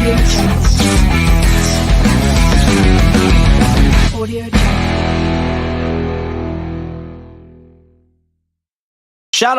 Shout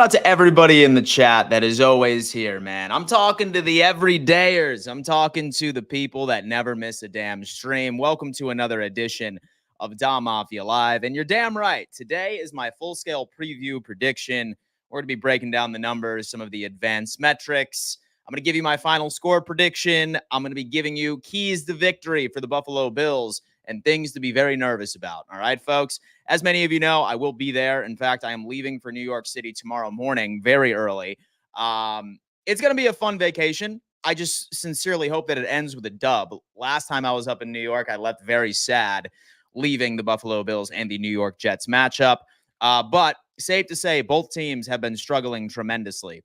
out to everybody in the chat that is always here, man. I'm talking to the everydayers. I'm talking to the people that never miss a damn stream. Welcome to another edition of Dom Mafia Live. And you're damn right. Today is my full-scale preview prediction. We're going to be breaking down the numbers, some of the advanced metrics. I'm going to give you my final score prediction. I'm going to be giving you keys to victory for the Buffalo Bills and things to be very nervous about. All right, folks? As many of you know, I will be there. In fact, I am leaving for New York City tomorrow morning, very early. It's going to be a fun vacation. I just sincerely hope that it ends with a dub. Last time I was up in New York, I left very sad, leaving the Buffalo Bills and the New York Jets matchup. But safe to say, both teams have been struggling tremendously.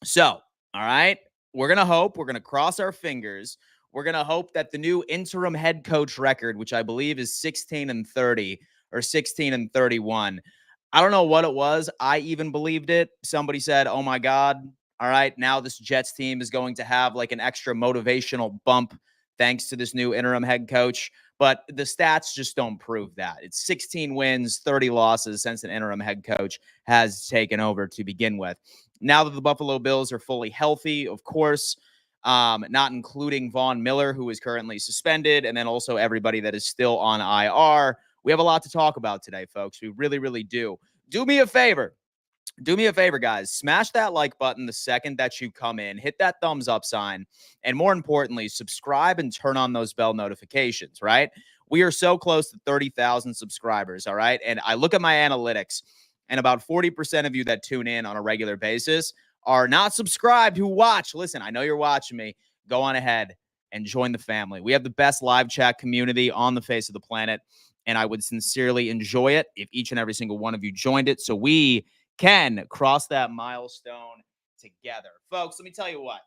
So, all right, we're going to cross our fingers. We're going to hope that the new interim head coach record, which I believe is 16-30 or 16-31. I don't know what it was. I even believed it. Somebody said, oh my God, all right, now this Jets team is going to have like an extra motivational bump thanks to this new interim head coach. But the stats just don't prove that. It's 16 wins, 30 losses since an interim head coach has taken over to begin with. Now that the Buffalo Bills are fully healthy, of course, not including Von Miller, who is currently suspended, and then also everybody that is still on IR. We have a lot to talk about today, folks. We really, really do. Do me a favor. Do me a favor, guys. Smash that like button the second that you come in. Hit that thumbs up sign. And more importantly, subscribe and turn on those bell notifications, right? We are so close to 30,000 subscribers, all right? And I look at my analytics, and about 40% of you that tune in on a regular basis are not subscribed who watch. Listen, I know you're watching me. Go on ahead and join the family. We have the best live chat community on the face of the planet, and I would sincerely enjoy it if each and every single one of you joined it so we can cross that milestone together. Folks, let me tell you what.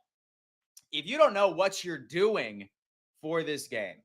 If you don't know what you're doing for this game,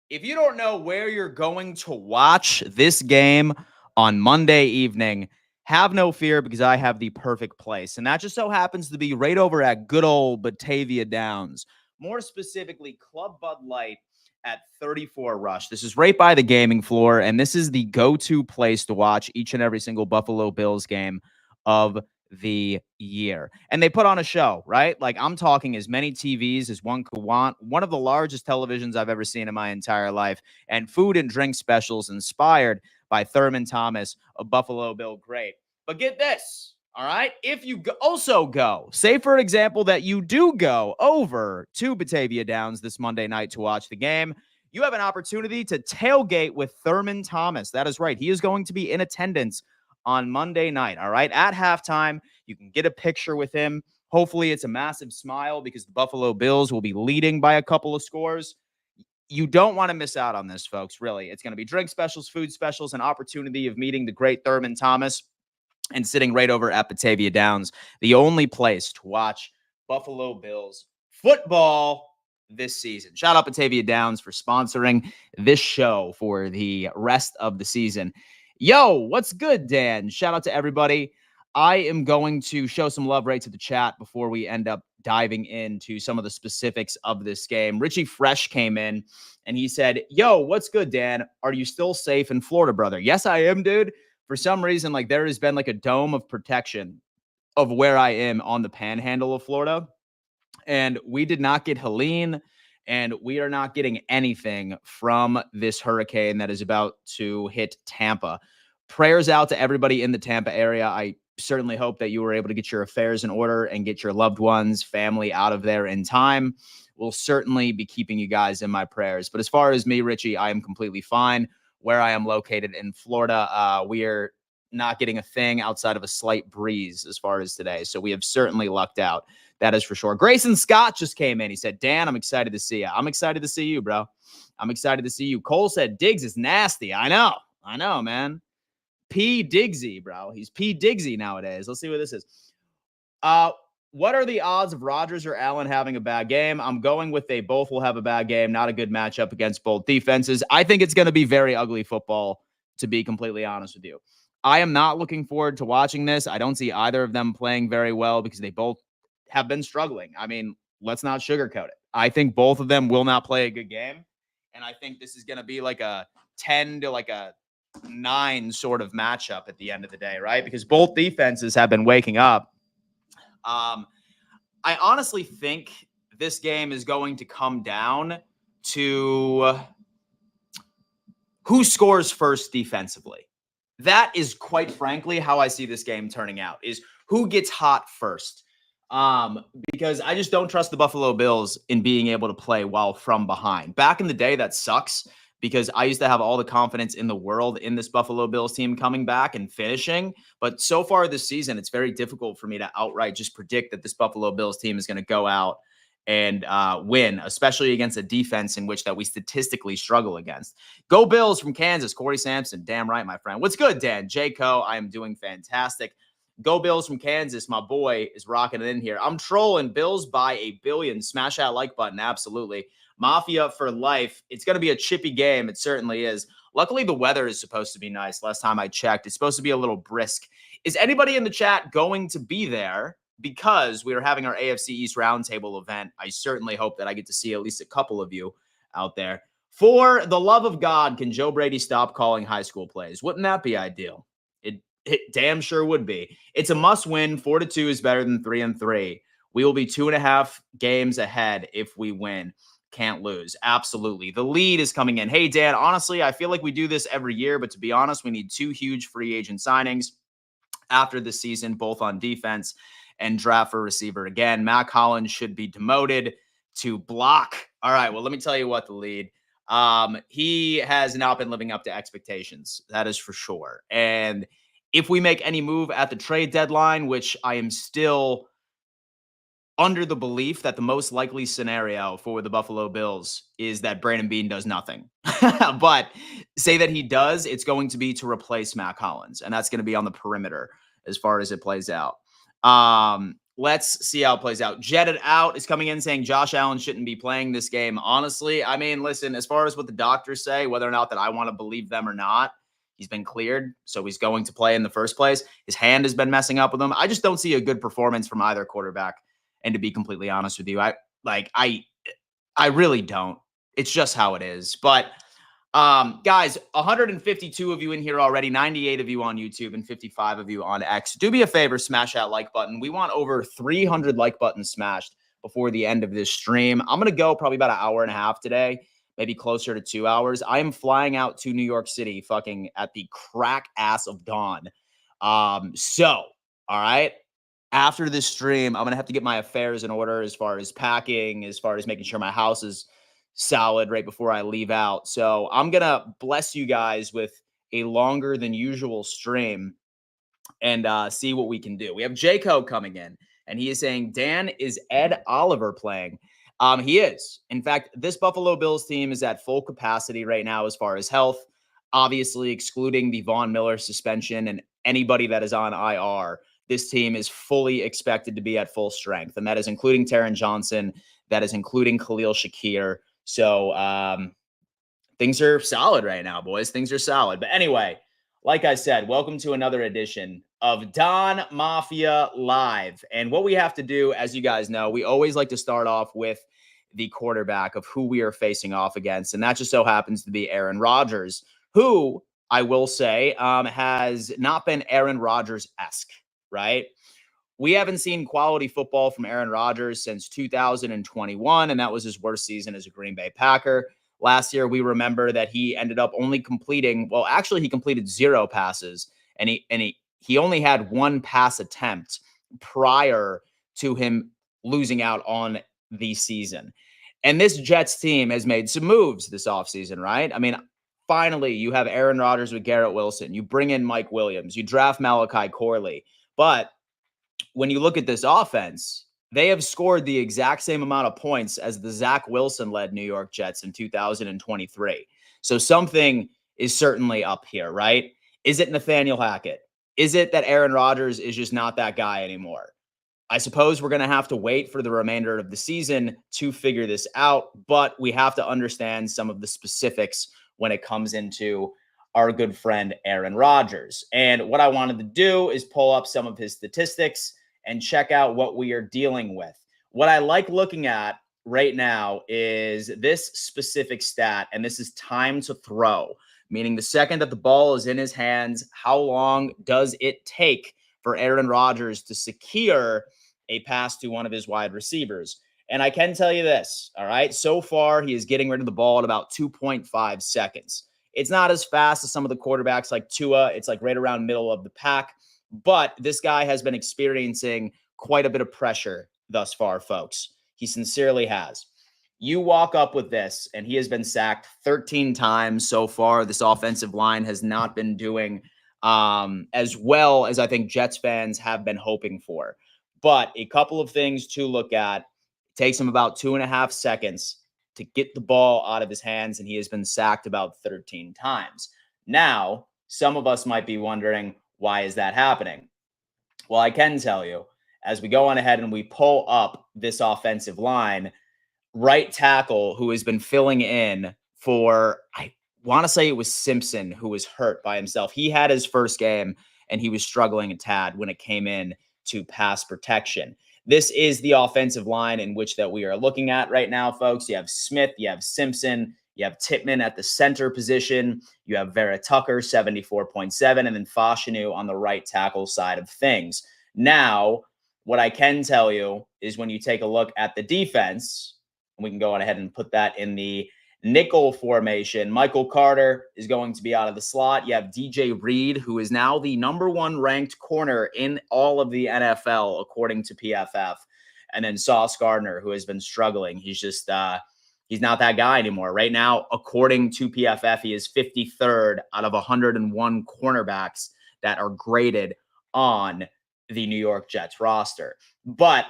if you don't know where you're going to watch this game on Monday evening, have no fear because I have the perfect place. And that just so happens to be right over at good old Batavia Downs. More specifically, Club Bud Light at 34 Rush. This is right by the gaming floor, and this is the go-to place to watch each and every single Buffalo Bills game of the year. And they put on a show, right? Like, I'm talking as many TVs as one could want. One of the largest televisions I've ever seen in my entire life, and food and drink specials inspired by Thurman Thomas, a Buffalo Bill great. But get this, all right? If you also go, say for example that you do go over to Batavia Downs this Monday night to watch the game, you have an opportunity to tailgate with Thurman Thomas. That is right. He is going to be in attendance on Monday night, all right? At halftime, you can get a picture with him. Hopefully it's a massive smile because the Buffalo Bills will be leading by a couple of scores. You don't want to miss out on this, folks, really. It's going to be drink specials, food specials, an opportunity of meeting the great Thurman Thomas and sitting right over at Batavia Downs, the only place to watch Buffalo Bills football this season. Shout out Batavia Downs for sponsoring this show for the rest of the season. Yo, what's good, Dan? Shout out to everybody. I am going to show some love right to the chat before we end up diving into some of the specifics of this game. Richie Fresh came in and he said, yo, what's good, Dan? Are you still safe in Florida, brother? Yes, I am, dude. For some reason, like, there has been like a dome of protection of where I am on the panhandle of Florida. And we did not get Helene, and we are not getting anything from this hurricane that is about to hit Tampa. Prayers out to everybody in the Tampa area. I certainly hope that you were able to get your affairs in order and get your loved ones, family out of there in time. We'll certainly be keeping you guys in my prayers. But as far as me, Richie, I am completely fine. Where I am located in Florida, we are not getting a thing outside of a slight breeze as far as today. So we have certainly lucked out. That is for sure. Grayson Scott just came in. He said, Dan, I'm excited to see you. I'm excited to see you, bro. I'm excited to see you. Cole said, Diggs is nasty. I know, man. P. Diggsy, bro. He's P. Diggsy nowadays. Let's see what this is. What are the odds of Rodgers or Allen having a bad game? I'm going with they both will have a bad game. Not a good matchup against both defenses. I think it's going to be very ugly football, to be completely honest with you. I am not looking forward to watching this. I don't see either of them playing very well because they both have been struggling. I mean, let's not sugarcoat it. I think both of them will not play a good game. And I think this is going to be like a 10 to like a 9 sort of matchup at the end of the day, right? Because both defenses have been waking up. I honestly think this game is going to come down to who scores first defensively. That is quite frankly how I see this game turning out, is who gets hot first. Because I just don't trust the Buffalo Bills in being able to play well from behind. Back in the day, that sucks because I used to have all the confidence in the world in this Buffalo Bills team coming back and finishing. But so far this season, it's very difficult for me to outright just predict that this Buffalo Bills team is going to go out and win, especially against a defense in which that we statistically struggle against. Go Bills from Kansas, Corey Sampson. Damn right, my friend. What's good, Dan? J-Co, I am doing fantastic. Go Bills from Kansas. My boy is rocking it in here. I'm trolling. Bills by $1 billion. Smash that like button. Absolutely. Mafia for life. It's going to be a chippy game. It certainly is. Luckily, the weather is supposed to be nice. Last time I checked, it's supposed to be a little brisk. Is anybody in the chat going to be there? Because we are having our AFC East Roundtable event. I certainly hope that I get to see at least a couple of you out there. For the love of God, can Joe Brady stop calling high school plays? Wouldn't that be ideal? It damn sure would be. It's a must win. 4-2 is better than 3-3. We will be 2.5 games ahead if we win. Can't lose. Absolutely. The lead is coming in. Hey, Dan, honestly, I feel like we do this every year, but to be honest, we need 2 huge free agent signings after the season, both on defense and draft for receiver. Again, Matt Collins should be demoted to block. All right, well, let me tell you what, the lead. He has not been living up to expectations. That is for sure. And if we make any move at the trade deadline, which I am still under the belief that the most likely scenario for the Buffalo Bills is that Brandon Beane does nothing. But say that he does, it's going to be to replace Matt Collins, and that's going to be on the perimeter as far as it plays out. Let's see how it plays out. Jetted Out is coming in saying Josh Allen shouldn't be playing this game. Honestly, I mean, listen, as far as what the doctors say, whether or not that I want to believe them or not, he's been cleared, so he's going to play in the first place. His hand has been messing up with him. I just don't see a good performance from either quarterback. And to be completely honest with you, I really don't. It's just how it is. But guys, 152 of you in here already, 98 of you on YouTube, and 55 of you on X. Do me a favor, smash that like button. We want over 300 like buttons smashed before the end of this stream. I'm going to go probably about an hour and a half today, maybe closer to 2 hours. I am flying out to New York City fucking at the crack ass of dawn. All right. After this stream, I'm going to have to get my affairs in order as far as packing, as far as making sure my house is solid right before I leave out. So I'm going to bless you guys with a longer than usual stream and see what we can do. We have J-Co coming in, and he is saying, Dan, is Ed Oliver playing? He is. In fact, this Buffalo Bills team is at full capacity right now as far as health, obviously excluding the Von Miller suspension and anybody that is on IR. This team is fully expected to be at full strength, and that is including Taron Johnson. That is including Khalil Shakir. So things are solid right now, boys. Things are solid. But anyway, like I said, welcome to another edition of Don Mafia Live. And what we have to do, as you guys know, we always like to start off with the quarterback of who we are facing off against. And that just so happens to be Aaron Rodgers, who I will say has not been Aaron Rodgers-esque. Right? We haven't seen quality football from Aaron Rodgers since 2021, and that was his worst season as a Green Bay Packer. Last year, we remember that he ended up only completing, well, actually, he completed 0 passes, and he only had 1 pass attempt prior to him losing out on the season. And this Jets team has made some moves this offseason, right? I mean, finally, you have Aaron Rodgers with Garrett Wilson. You bring in Mike Williams. You draft Malachi Corley. But when you look at this offense, they have scored the exact same amount of points as the Zach Wilson-led New York Jets in 2023. So something is certainly up here, right? Is it Nathaniel Hackett? Is it that Aaron Rodgers is just not that guy anymore? I suppose we're going to have to wait for the remainder of the season to figure this out, but we have to understand some of the specifics when it comes into our good friend Aaron Rodgers. And what I wanted to do is pull up some of his statistics and check out what we are dealing with. What I like looking at right now is this specific stat, and this is time to throw, meaning the second that the ball is in his hands, how long does it take for Aaron Rodgers to secure a pass to one of his wide receivers? And I can tell you this, all right? So far, he is getting rid of the ball at about 2.5 seconds. It's not as fast as some of the quarterbacks like Tua. It's like right around middle of the pack. But this guy has been experiencing quite a bit of pressure thus far, folks. He sincerely has. You walk up with this, and he has been sacked 13 times so far. This offensive line has not been doing as well as I think Jets fans have been hoping for. But a couple of things to look at. It takes him about 2.5 seconds to get the ball out of his hands, and he has been sacked about 13 times. Now, some of us might be wondering, why is that happening? Well, I can tell you, as we go on ahead and we pull up this offensive line, right tackle who has been filling in for, I want to say it was Simpson, who was hurt by himself. He had his first game and he was struggling a tad when it came in to pass protection. This is the offensive line in which that we are looking at right now, folks. You have Smith, you have Simpson, you have Tippmann at the center position, you have Vera Tucker, 74.7, and then Fashanu on the right tackle side of things. Now, what I can tell you is when you take a look at the defense, and we can go on ahead and put that in the nickel formation. Michael Carter is going to be out of the slot. You have DJ Reed, who is now the #1 ranked corner in all of the NFL, according to PFF. And then Sauce Gardner, who has been struggling. He's just, he's not that guy anymore. Right now, according to PFF, he is 53rd out of 101 cornerbacks that are graded on the New York Jets roster. But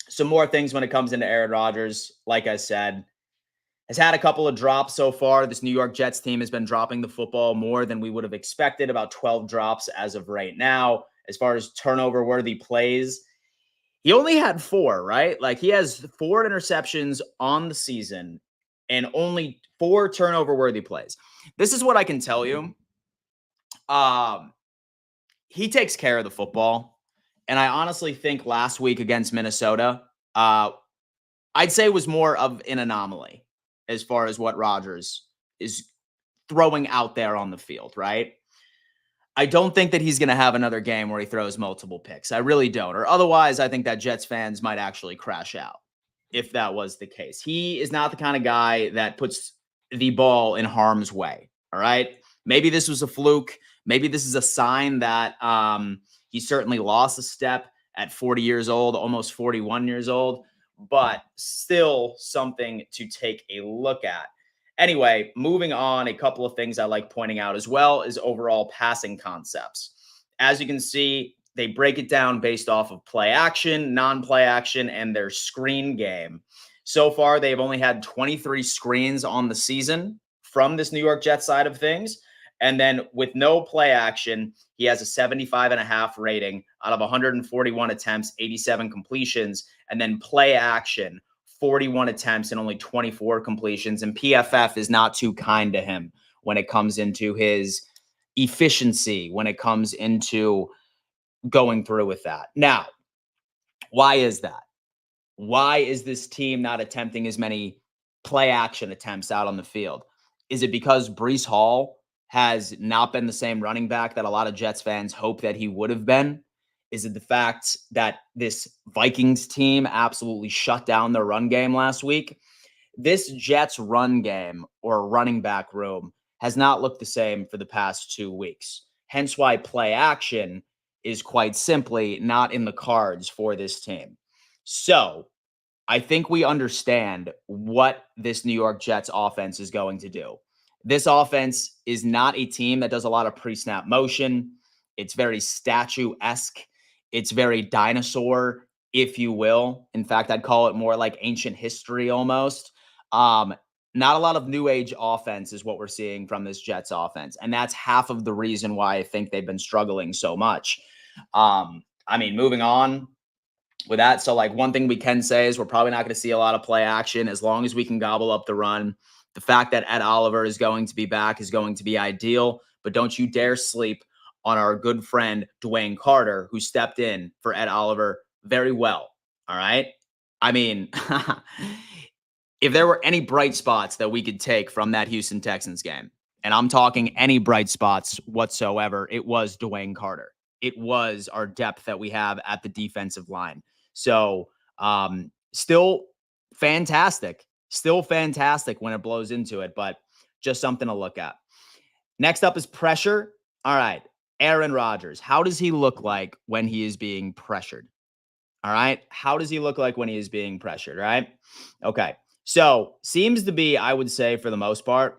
some more things when it comes into Aaron Rodgers. Like I said, has had a couple of drops so far. This New York Jets team has been dropping the football more than we would have expected, about 12 drops as of right now. As far as turnover-worthy plays, he only had 4, right? Like, he has 4 interceptions on the season and only 4 turnover-worthy plays. This is what I can tell you. He takes care of the football. And I honestly think last week against Minnesota, I'd say was more of an anomaly as far as what Rodgers is throwing out there on the field, right? I don't think that he's going to have another game where he throws multiple picks. I really don't. Or otherwise, I think that Jets fans might actually crash out if that was the case. He is not the kind of guy that puts the ball in harm's way, all right? Maybe this was a fluke. Maybe this is a sign that he certainly lost a step at 40 years old, almost 41 years old, but still something to take a look at. Anyway, moving on, a couple of things I like pointing out as well is overall passing concepts. As you can see, they break it down based off of play action, non-play action, and their screen game. So far, they've only had 23 screens on the season from this New York Jets side of things. And then with no play action, he has a 75.5 rating out of 141 attempts, 87 completions, and then play action, 41 attempts and only 24 completions. And PFF is not too kind to him when it comes into his efficiency, when it comes into going through with that. Now, why is that? Why is this team not attempting as many play action attempts out on the field? Is it because Breece Hall has not been the same running back that a lot of Jets fans hope that he would have been? Is it the fact that this Vikings team absolutely shut down their run game last week? This Jets run game or running back room has not looked the same for the past 2 weeks. Hence why play action is quite simply not in the cards for this team. So I think we understand what this New York Jets offense is going to do. This offense is not a team that does a lot of pre-snap motion. It's very statue-esque. It's very dinosaur, if you will. In fact, I'd call it more like ancient history almost. Not a lot of new age offense is what we're seeing from this Jets offense. And that's half of the reason why I think they've been struggling so much. Moving on with that. So like one thing we can say is we're probably not going to see a lot of play action as long as we can gobble up the run. The fact that Ed Oliver is going to be back is going to be ideal, but don't you dare sleep on our good friend Dwayne Carter, who stepped in for Ed Oliver very well. All right. I mean, if there were any bright spots that we could take from that Houston Texans game, and I'm talking any bright spots whatsoever, it was Dwayne Carter. It was our depth that we have at the defensive line. So, still fantastic. Still fantastic when it blows into it, but just something to look at. Next up is pressure. All right. Aaron Rodgers. How does he look like when he is being pressured? All right. How does he look like when he is being pressured? Right. Okay. So seems to be, I would say, for the most part,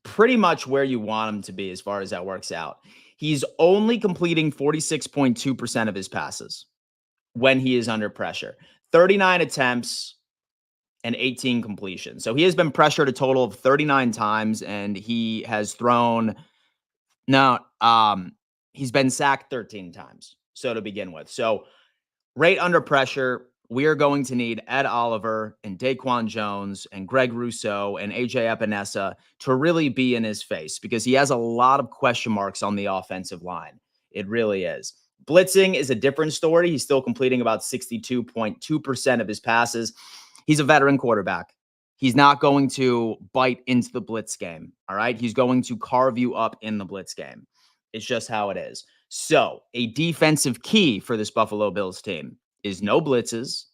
pretty much where you want him to be as far as that works out. He's only completing 46.2% of his passes when he is under pressure, 39 attempts and 18 completions. So he has been pressured a total of 39 times, and he has thrown, no, he's been sacked 13 times. So to begin with. So right under pressure, we are going to need Ed Oliver and Daquan Jones and Greg Rousseau and AJ Epinesa to really be in his face, because he has a lot of question marks on the offensive line. It really is. Blitzing is a different story. He's still completing about 62.2% of his passes. He's a veteran quarterback. He's not going to bite into the blitz game. All right. He's going to carve you up in the blitz game. It's just how it is. So a defensive key for this Buffalo Bills team is no blitzes,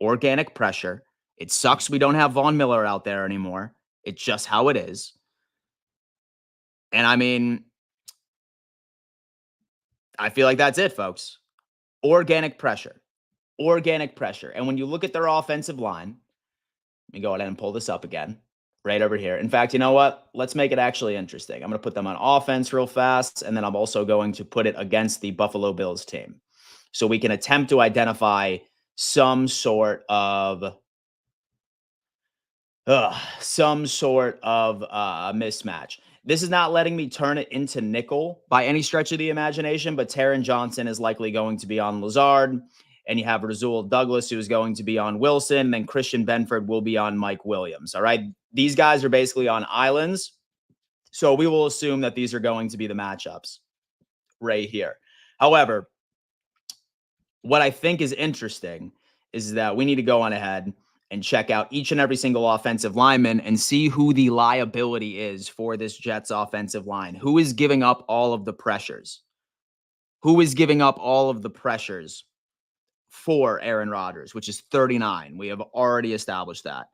organic pressure. It sucks we don't have Von Miller out there anymore. It's just how it is. And I mean, I feel like that's it, folks. Organic pressure. Organic pressure. And when you look at their offensive line, let me go ahead and pull this up again, right over here. In fact, you know what? Let's make it actually interesting. I'm going to put them on offense real fast, and then I'm also going to put it against the Buffalo Bills team, so we can attempt to identify some sort of mismatch. This is not letting me turn it into nickel by any stretch of the imagination, but Taron Johnson is likely going to be on Lazard, and you have Rasul Douglas, who is going to be on Wilson, and then Christian Benford will be on Mike Williams. All right. These guys are basically on islands, so we will assume that these are going to be the matchups right here. However, what I think is interesting is that we need to go on ahead and check out each and every single offensive lineman and see who the liability is for this Jets offensive line. Who is giving up all of the pressures? Who is giving up all of the pressures for Aaron Rodgers, which is 39. We have already established that.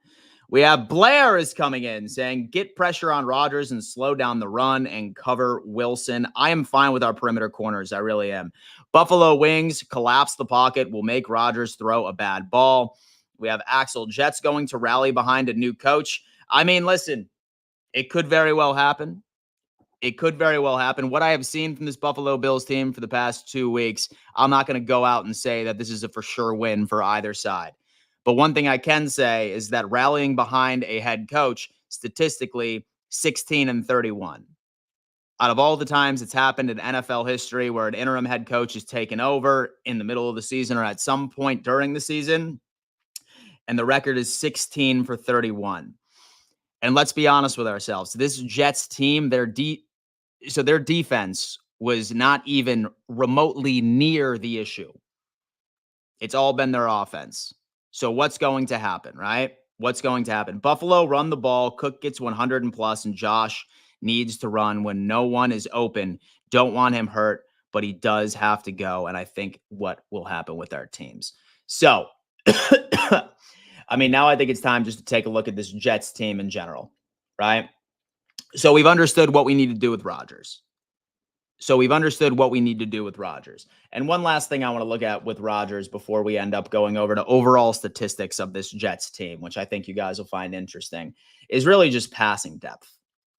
We have Blair is coming in saying, get pressure on Rodgers and slow down the run and cover Wilson. I am fine with our perimeter corners. I really am. Buffalo Wings collapse the pocket, will make Rodgers throw a bad ball. We have Axel Jets going to rally behind a new coach. I mean, listen, it could very well happen. It could very well happen. What I have seen from this Buffalo Bills team for the past 2 weeks, I'm not going to go out and say that this is a for sure win for either side. But one thing I can say is that rallying behind a head coach, statistically, 16-31. Out of all the times it's happened in NFL history where an interim head coach is taken over in the middle of the season or at some point during the season, and the record is 16-31. And let's be honest with ourselves. This Jets team, their defense was not even remotely near the issue. It's all been their offense. So what's going to happen, right? What's going to happen? Buffalo run the ball. Cook gets 100 and plus, and Josh needs to run when no one is open. Don't want him hurt, but he does have to go. And I think what will happen with our teams. So, I mean, now I think it's time just to take a look at this Jets team in general, right? So we've understood what we need to do with Rodgers. And one last thing I want to look at with Rodgers before we end up going over to overall statistics of this Jets team, which I think you guys will find interesting, is really just passing depth.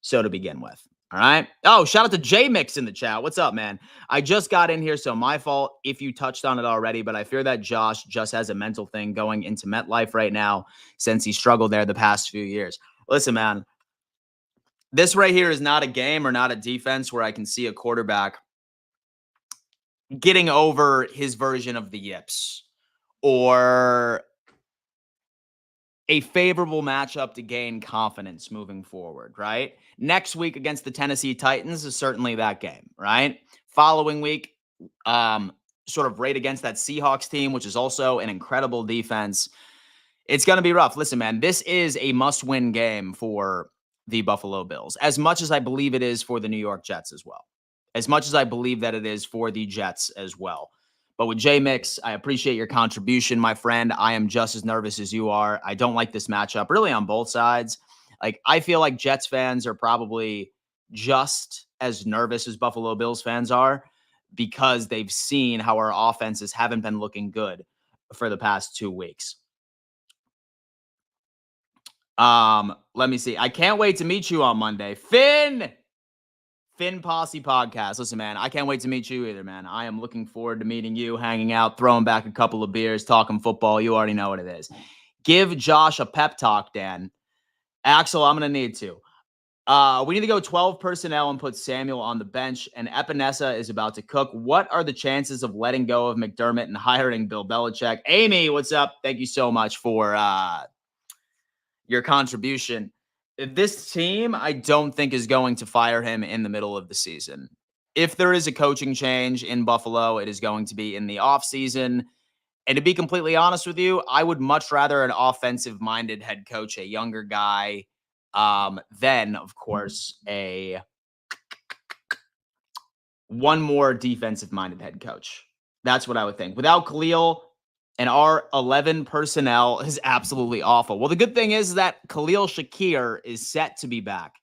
So to begin with. All right. Oh, shout out to J-Mix in the chat. What's up, man? I just got in here, so my fault if you touched on it already, but I fear that Josh just has a mental thing going into MetLife right now since he struggled there the past few years. Listen, man, this right here is not a game or not a defense where I can see a quarterback getting over his version of the yips or a favorable matchup to gain confidence moving forward, right? Next week against the Tennessee Titans is certainly that game, right? Following week, sort of right against that Seahawks team, which is also an incredible defense. It's going to be rough. Listen, man, this is a must-win game for the Buffalo Bills, as much as I believe it is for the New York Jets as well, as much as I believe that it is for the Jets as well. But with J Mix, I appreciate your contribution, my friend. I am just as nervous as you are. I don't like this matchup, really, on both sides. Like, I feel like Jets fans are probably just as nervous as Buffalo Bills fans are because they've seen how our offenses haven't been looking good for the past 2 weeks. Let me see. I can't wait to meet you on Monday. Finn Posse Podcast. Listen, man, I can't wait to meet you either, man. I am looking forward to meeting you, hanging out, throwing back a couple of beers, talking football. You already know what it is. Give Josh a pep talk, Dan. Axel, I'm going to need to. We need to go 12 personnel and put Samuel on the bench, and Epinesa is about to cook. What are the chances of letting go of McDermott and hiring Bill Belichick? Amy, what's up? Thank you so much for your contribution. This team, I don't think, is going to fire him in the middle of the season. If there is a coaching change in Buffalo, it is going to be in the offseason. And to be completely honest with you, I would much rather an offensive-minded head coach, a younger guy, than, of course, one more defensive-minded head coach. That's what I would think. Without Khalil, and our 11 personnel is absolutely awful. Well, the good thing is that Khalil Shakir is set to be back.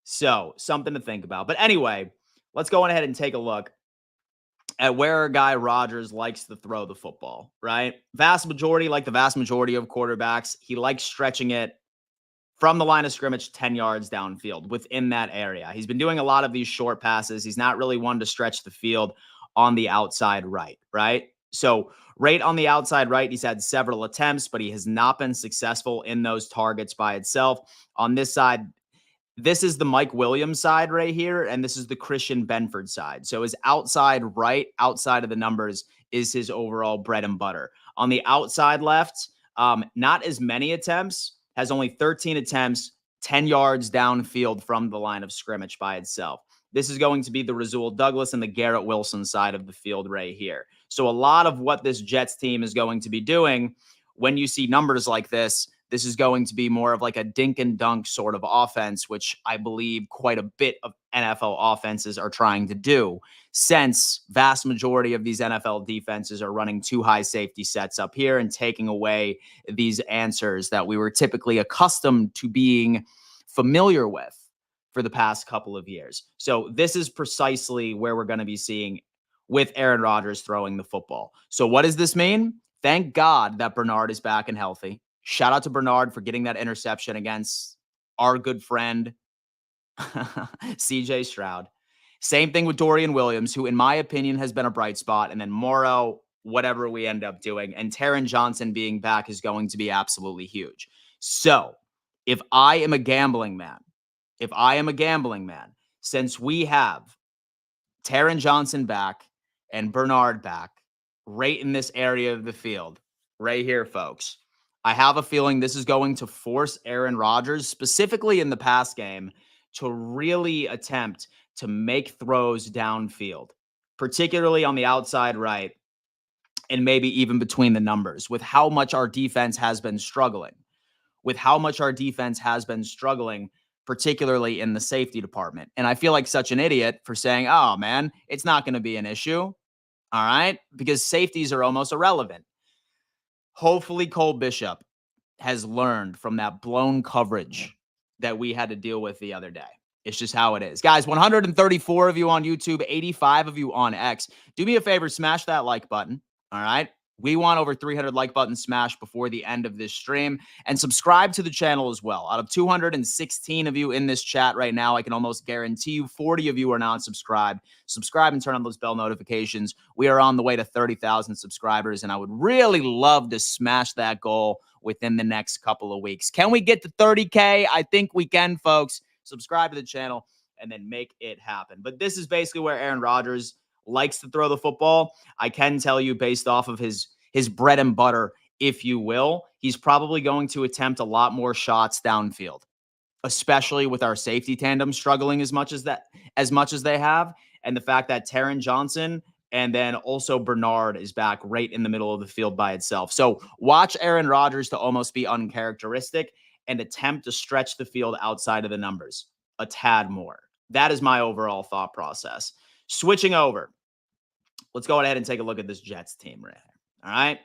So, something to think about. But anyway, let's go on ahead and take a look at where a guy Rodgers likes to throw the football, right? Vast majority, like the vast majority of quarterbacks, he likes stretching it from the line of scrimmage 10 yards downfield within that area. He's been doing a lot of these short passes. He's not really one to stretch the field on the outside right? So right on the outside right, he's had several attempts, but he has not been successful in those targets by itself. On this side, this is the Mike Williams side right here, and this is the Christian Benford side. So his outside right, outside of the numbers, is his overall bread and butter. On the outside left, not as many attempts, has only 13 attempts, 10 yards downfield from the line of scrimmage by itself. This is going to be the Rasul Douglas and the Garrett Wilson side of the field right here. So a lot of what this Jets team is going to be doing when you see numbers like this is going to be more of like a dink and dunk sort of offense, which I believe quite a bit of NFL offenses are trying to do, since vast majority of these NFL defenses are running two high safety sets up here and taking away these answers that we were typically accustomed to being familiar with for the past couple of years. So this is precisely where we're going to be seeing with Aaron Rodgers throwing the football. So what does this mean? Thank God that Bernard is back and healthy. Shout out to Bernard for getting that interception against our good friend, CJ Stroud. Same thing with Dorian Williams, who in my opinion has been a bright spot. And then Morrow, whatever we end up doing. And Taron Johnson being back is going to be absolutely huge. So if I am a gambling man, since we have Taron Johnson back and Bernard back right in this area of the field, right here, folks, I have a feeling this is going to force Aaron Rodgers, specifically in the pass game, to really attempt to make throws downfield, particularly on the outside right, and maybe even between the numbers, with how much our defense has been struggling. Particularly in the safety department. And I feel like such an idiot for saying, oh, man, it's not going to be an issue. All right? Because safeties are almost irrelevant. Hopefully Cole Bishop has learned from that blown coverage that we had to deal with the other day. It's just how it is. Guys, 134 of you on YouTube, 85 of you on X. Do me a favor, smash that like button. All right? We want over 300 like buttons smashed before the end of this stream. And subscribe to the channel as well. Out of 216 of you in this chat right now, I can almost guarantee you 40 of you are not subscribed. Subscribe and turn on those bell notifications. We are on the way to 30,000 subscribers, and I would really love to smash that goal within the next couple of weeks. Can we get to 30K? I think we can, folks. Subscribe to the channel and then make it happen. But this is basically where Aaron Rodgers likes to throw the football. I can tell you, based off of his bread and butter, if you will, he's probably going to attempt a lot more shots downfield, especially with our safety tandem struggling as much as they have, and the fact that Taron Johnson And then also Bernard is back right in the middle of the field by itself. So watch Aaron Rodgers to almost be uncharacteristic and attempt to stretch the field outside of the numbers a tad more. That is my overall thought process. Switching over, let's go ahead and take a look at this Jets team right here. All right.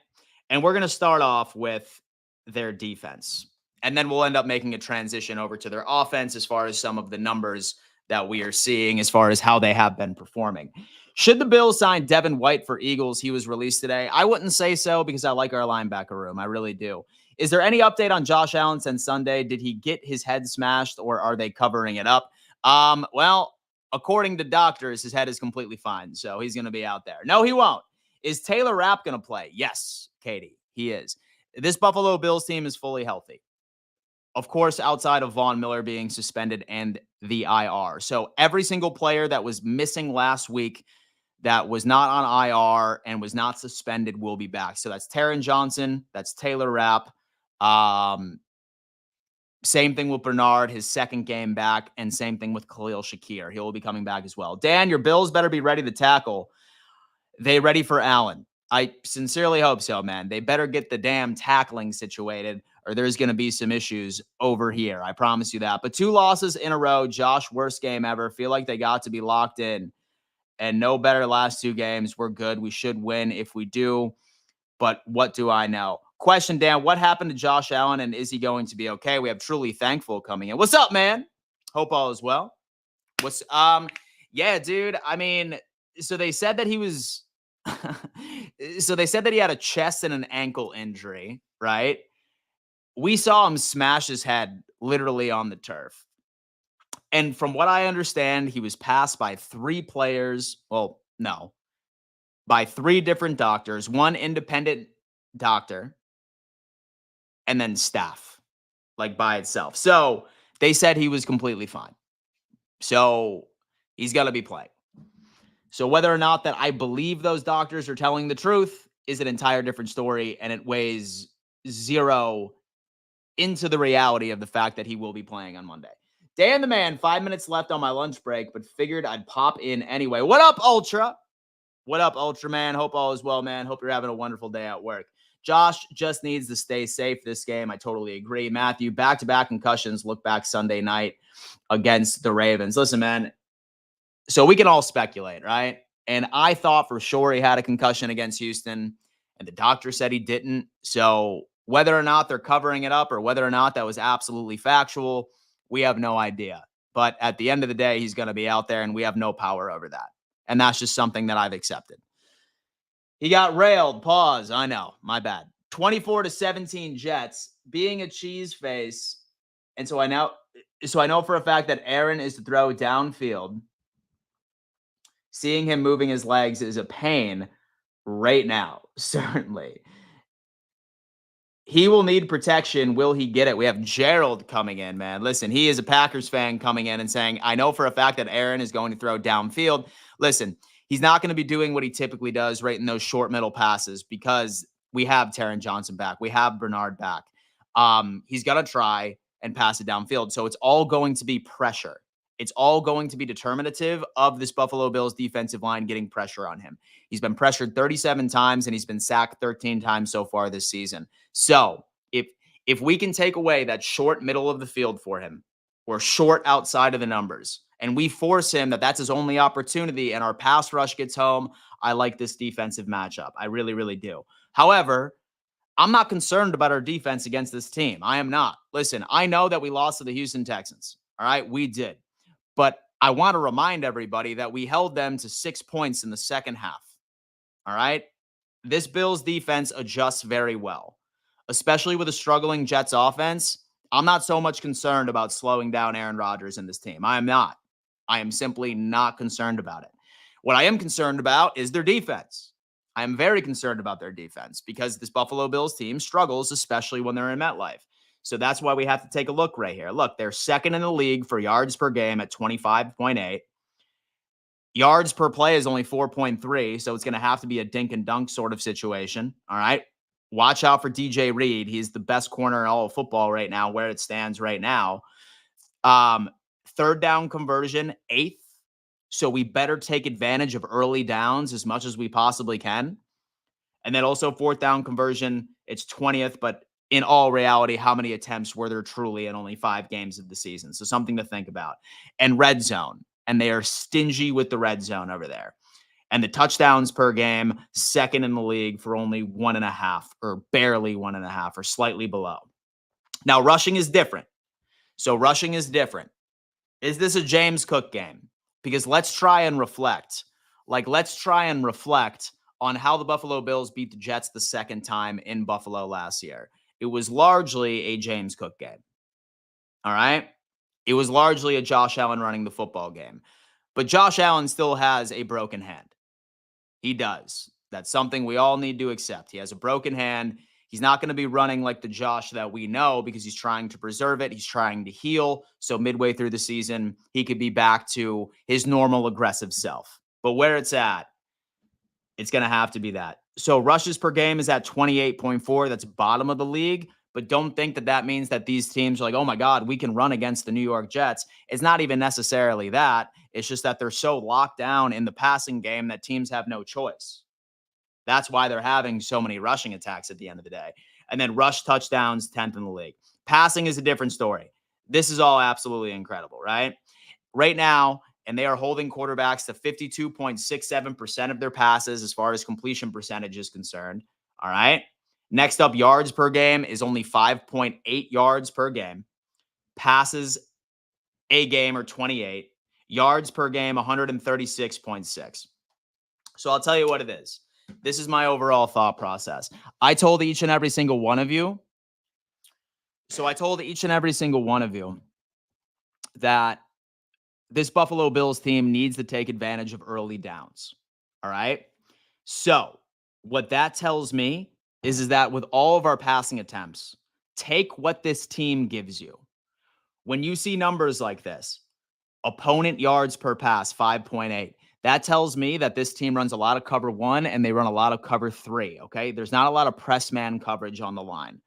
And we're going to start off with their defense. And then we'll end up making a transition over to their offense as far as some of the numbers that we are seeing as far as how they have been performing. Should the Bills sign Devin White for Eagles? He was released today. I wouldn't say so because I like our linebacker room. I really do. Is there any update on Josh Allen since Sunday? Did he get his head smashed or are they covering it up? Well, according to doctors, his head is completely fine. So he's going to be out there. No, he won't. Is Taylor Rapp going to play? Yes, Katie, he is. This Buffalo Bills team is fully healthy. Of course, outside of Von Miller being suspended and the IR. So every single player that was missing last week that was not on IR and was not suspended will be back. So that's Taron Johnson. That's Taylor Rapp. Same thing with Bernard, his second game back, and same thing with Khalil Shakir. He will be coming back as well. Dan, your Bills better be ready to tackle. They ready for Allen? I sincerely hope so, man. They better get the damn tackling situated or there's going to be some issues over here. I promise you that. But 2 losses in a row. Josh, worst game ever. Feel like they got to be locked in. And no better last 2 games. We're good. We should win if we do. But what do I know? Question, Dan, what happened to Josh Allen and is he going to be okay? We have Truly Thankful coming in. What's up, man? Hope all is well. Yeah, dude. I mean, so they said that he was so they said that he had a chest and an ankle injury, right? We saw him smash his head literally on the turf. And from what I understand, he was passed by 3 players. Well, no, by 3 different doctors, 1 independent doctor, and then staff, like by itself. So they said he was completely fine. So he's going to be playing. So whether or not that I believe those doctors are telling the truth is an entire different story, and it weighs 0 into the reality of the fact that he will be playing on Monday. Dan the man, 5 minutes left on my lunch break, but figured I'd pop in anyway. What up, Ultra? What up, Ultra man? Hope all is well, man. Hope you're having a wonderful day at work. Josh just needs to stay safe this game. I totally agree. Matthew, back-to-back concussions. Look back Sunday night against the Ravens. Listen, man, so we can all speculate, right? And I thought for sure he had a concussion against Houston, and the doctor said he didn't. So whether or not they're covering it up or whether or not that was absolutely factual, we have no idea. But at the end of the day, he's going to be out there, and we have no power over that. And that's just something that I've accepted. He got railed. Pause. I know. My bad. 24-17 Jets, being a cheese face. And so I know for a fact that Aaron is to throw downfield. Seeing him moving his legs is a pain right now, certainly. He will need protection. Will he get it? We have Gerald coming in, man. Listen, he is a Packers fan coming in and saying, I know for a fact that Aaron is going to throw downfield. Listen, he's not going to be doing what he typically does right in those short middle passes because we have Taron Johnson back. We have Bernard back. He's going to try and pass it downfield. So it's all going to be pressure. It's all going to be determinative of this Buffalo Bills defensive line getting pressure on him. He's been pressured 37 times and he's been sacked 13 times so far this season. So if we can take away that short middle of the field for him or short outside of the numbers and we force him that's his only opportunity and our pass rush gets home, I like this defensive matchup. I really, really do. However, I'm not concerned about our defense against this team. I am not. Listen, I know that we lost to the Houston Texans. All right, we did. But I want to remind everybody that we held them to 6 points in the second half. All right? This Bills defense adjusts very well, especially with a struggling Jets offense. I'm not so much concerned about slowing down Aaron Rodgers and this team. I am not. I am simply not concerned about it. What I am concerned about is their defense. I am very concerned about their defense because this Buffalo Bills team struggles, especially when they're in MetLife. So that's why we have to take a look right here. Look, they're second in the league for yards per game at 25.8. Yards per play is only 4.3, so it's going to have to be a dink and dunk sort of situation. All right. Watch out for DJ Reed. He's the best corner in all of football right now, where it stands right now. Third down conversion, 8th. So we better take advantage of early downs as much as we possibly can. And then also fourth down conversion, it's 20th, but in all reality, how many attempts were there truly in only 5 games of the season? So something to think about. And red zone, and they are stingy with the red zone over there. And the touchdowns per game, second in the league for only 1.5 or barely 1.5 or slightly below. Now, rushing is different. So rushing is different. Is this a James Cook game? Because let's try and reflect. Let's try and reflect on how the Buffalo Bills beat the Jets the second time in Buffalo last year. It was largely a James Cook game. All right? It was largely a Josh Allen running the football game. But Josh Allen still has a broken hand. He does. That's something we all need to accept. He has a broken hand. He's not going to be running like the Josh that we know because he's trying to preserve it. He's trying to heal. So midway through the season, he could be back to his normal aggressive self. But where it's at, it's going to have to be that. So rushes per game is at 28.4. That's bottom of the league. But don't think that that means that these teams are like, oh my God, we can run against the New York Jets. It's not even necessarily that. It's just that they're so locked down in the passing game that teams have no choice. That's why they're having so many rushing attacks at the end of the day. And then rush touchdowns, 10th in the league. Passing is a different story. This is all absolutely incredible, right? Right now, and they are holding quarterbacks to 52.67% of their passes as far as completion percentage is concerned. All right. Next up, yards per game is only 5.8 yards per game. Passes a game are 28. Yards per game, 136.6. So I'll tell you what it is. This is my overall thought process. I told each and every single one of you. That this Buffalo Bills team needs to take advantage of early downs. All right. So what that tells me is that with all of our passing attempts, take what this team gives you. When you see numbers like this, opponent yards per pass, 5.8. That tells me that this team runs a lot of cover 1 and they run a lot of cover 3, okay? There's not a lot of press man coverage on the line.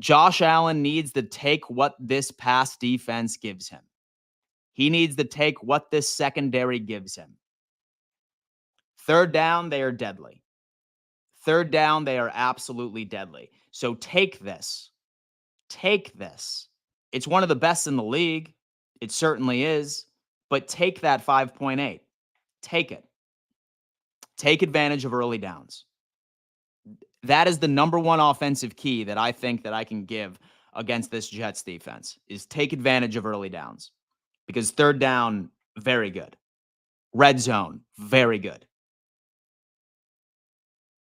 Josh Allen needs to take what this pass defense gives him. He needs to take what this secondary gives him. Third down, they are deadly. Third down, they are absolutely deadly. So take this. Take this. It's one of the best in the league. It certainly is. But take that 5.8. Take it. Take advantage of early downs. That is the number one offensive key that I think that I can give against this Jets defense is take advantage of early downs. Because third down, very good. Red zone, very good.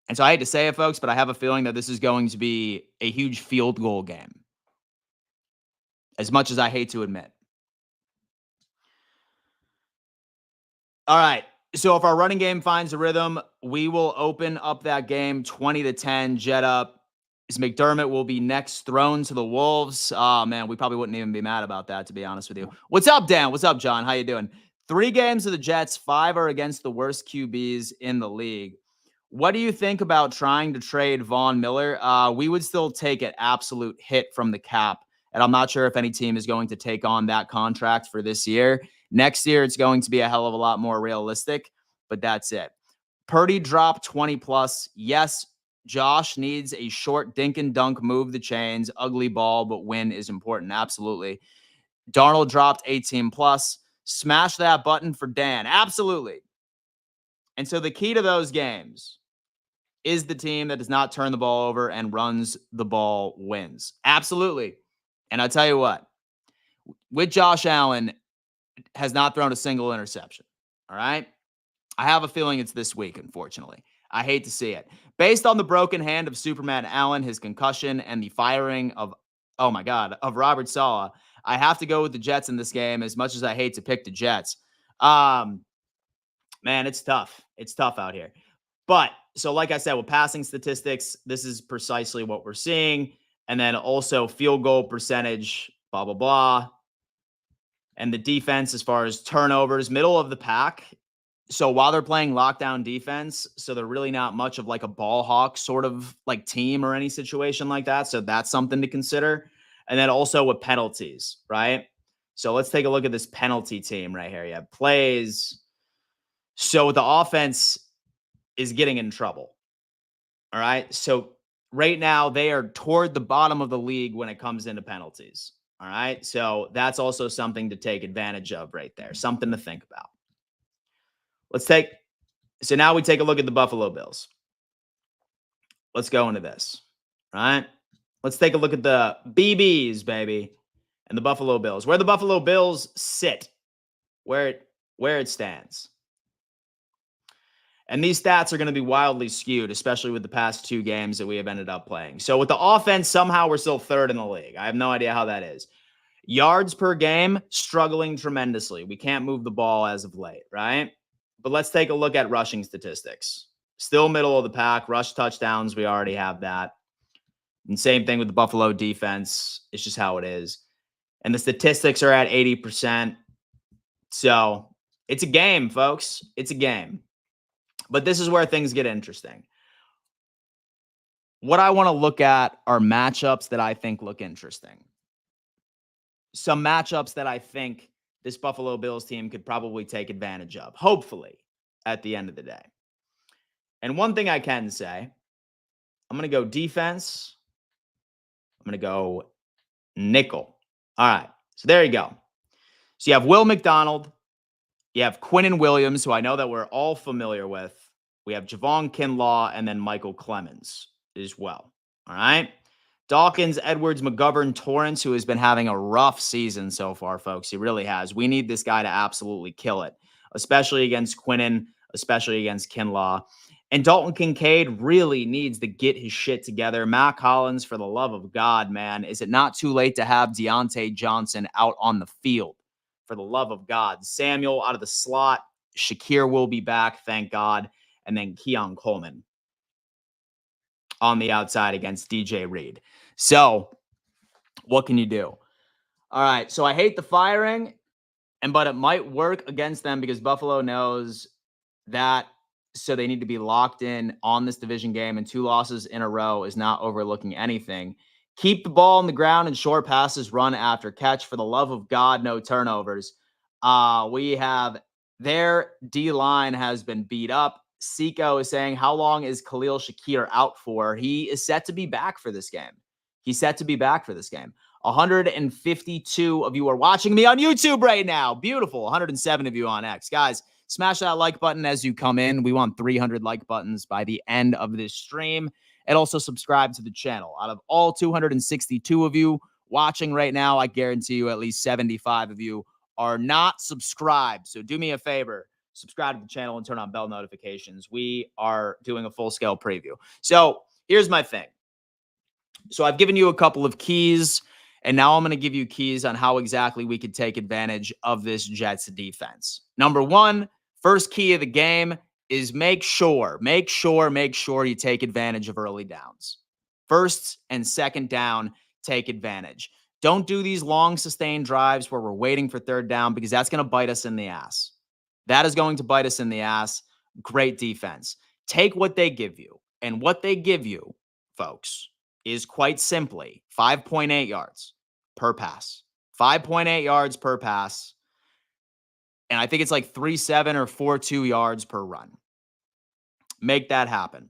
And so I hate to say it, folks, but I have a feeling that this is going to be a huge field goal game. As much as I hate to admit. All right. So if our running game finds a rhythm, we will open up that game 20-10, jet up. McDermott will be next thrown to the Wolves. Oh, man, we probably wouldn't even be mad about that, to be honest with you. What's up, Dan? What's up, John? How you doing? 3 games of the Jets, 5 are against the worst QBs in the league. What do you think about trying to trade Von Miller? We would still take an absolute hit from the cap. And I'm not sure if any team is going to take on that contract for this year. Next year, it's going to be a hell of a lot more realistic, but that's it. Purdy dropped 20 plus. Yes, Josh needs a short dink and dunk, move the chains, ugly ball, but win is important. Absolutely. Darnold dropped 18 plus. Smash that button for Dan. Absolutely. And so the key to those games is the team that does not turn the ball over and runs the ball wins. Absolutely. And I'll tell you what, with Josh Allen, has not thrown a single interception. All right. I have a feeling it's this week, unfortunately. I hate to see it. Based on the broken hand of Superman Allen, his concussion, and the firing of, oh my God, of Robert Saleh, I have to go with the Jets in this game as much as I hate to pick the Jets. Man, it's tough. It's tough out here. But so like I said, with passing statistics, this is precisely what we're seeing. And then also field goal percentage, blah, blah, blah. And the defense as far as turnovers, middle of the pack. So while they're playing lockdown defense, so they're really not much of like a ball hawk sort of like team or any situation like that. So that's something to consider. And then also with penalties, right? So let's take a look at this penalty team right here. You have plays, So the offense is getting in trouble. All right. So right now they are toward the bottom of the league when it comes into penalties. All right. So that's also something to take advantage of right there. Something to think about. So now we take a look at the Buffalo Bills. Let's go into this. All right. Let's take a look at the BBs, baby, and the Buffalo Bills. Where the Buffalo Bills sit, where it stands. And these stats are going to be wildly skewed, especially with the past 2 games that we have ended up playing. So with the offense, somehow we're still 3rd in the league. I have no idea how that is. Yards per game, struggling tremendously. We can't move the ball as of late, right? But let's take a look at rushing statistics. Still middle of the pack. Rush touchdowns, we already have that. And same thing with the Buffalo defense. It's just how it is. And the statistics are at 80%. So it's a game, folks. It's a game. But this is where things get interesting. What I want to look at are matchups that I think look interesting. Some matchups that I think this Buffalo Bills team could probably take advantage of, hopefully, at the end of the day. And one thing I can say, I'm going to go defense. I'm going to go nickel. All right. So there you go. So you have Will McDonald. You have Quinnen Williams, who I know that we're all familiar with. We have Javon Kinlaw and then Michael Clemens as well. All right. Dawkins, Edwards, McGovern, Torrance, who has been having a rough season so far, folks. He really has. We need this guy to absolutely kill it, especially against Quinnen, especially against Kinlaw. And Dalton Kincaid really needs to get his shit together. Matt Collins, for the love of God, man, is it not too late to have Deontay Johnson out on the field? For the love of God. Samuel out of the slot. Shakir will be back, thank God. And then Keon Coleman on the outside against DJ Reed. So what can you do? All right. So I hate the firing, but it might work against them because Buffalo knows that. So they need to be locked in on this division game, and 2 losses in a row is not overlooking anything. Keep the ball on the ground and short passes, run after catch. For the love of God, no turnovers. We have their D-line has been beat up. Seiko is saying, how long is Khalil Shakir out for? He is set to be back for this game. 152 of you are watching me on YouTube right now. Beautiful. 107 of you on X. Guys, smash that like button as you come in. We want 300 like buttons by the end of this stream. And also subscribe to the channel. Out of all 262 of you watching right now, I guarantee you at least 75 of you are not subscribed. So do me a favor. Subscribe to the channel and turn on bell notifications. We are doing a full-scale preview. So here's my thing. So I've given you a couple of keys, and now I'm going to give you keys on how exactly we could take advantage of this Jets defense. Number 1, first key of the game is make sure you take advantage of early downs. First and second down, take advantage. Don't do these long sustained drives where we're waiting for third down because that's going to bite us in the ass. That is going to bite us in the ass. Great defense. Take what they give you. And what they give you, folks, is quite simply 5.8 yards per pass. 5.8 yards per pass. And I think it's like 3.7 or 4.2 yards per run. Make that happen.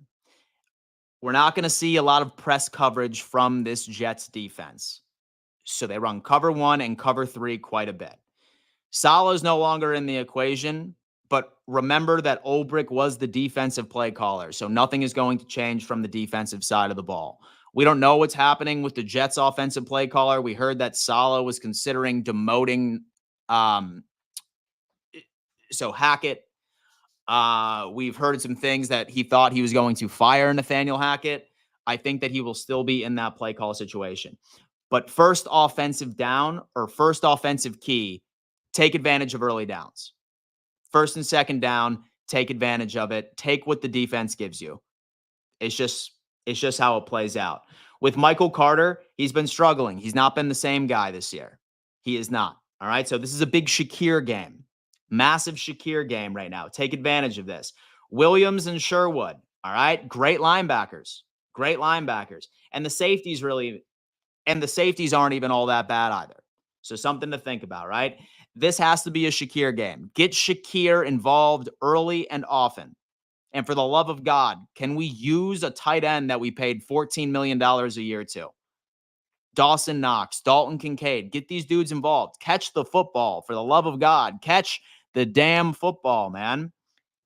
We're not going to see a lot of press coverage from this Jets defense. So they run cover 1 and cover 3 quite a bit. Saleh is no longer in the equation, but remember that Ulbrich was the defensive play caller. So nothing is going to change from the defensive side of the ball. We don't know what's happening with the Jets offensive play caller. We heard that Saleh was considering demoting Hackett. We've heard some things that he thought he was going to fire Nathaniel Hackett. I think that he will still be in that play call situation. But first offensive down or first offensive key, take advantage of early downs. First and second down, take advantage of it. Take what the defense gives you. It's just how it plays out. With Michael Carter, he's been struggling. He's not been the same guy this year. He is not. All right. So this is a big Shakir game. Massive Shakir game right now. Take advantage of this. Williams and Sherwood. All right. Great linebackers. And the safeties aren't even all that bad either. So something to think about, right? This has to be a Shakir game. Get Shakir involved early and often. And for the love of God, can we use a tight end that we paid $14 million a year to? Dawson Knox, Dalton Kincaid, get these dudes involved. Catch the football, for the love of God. Catch the damn football, man.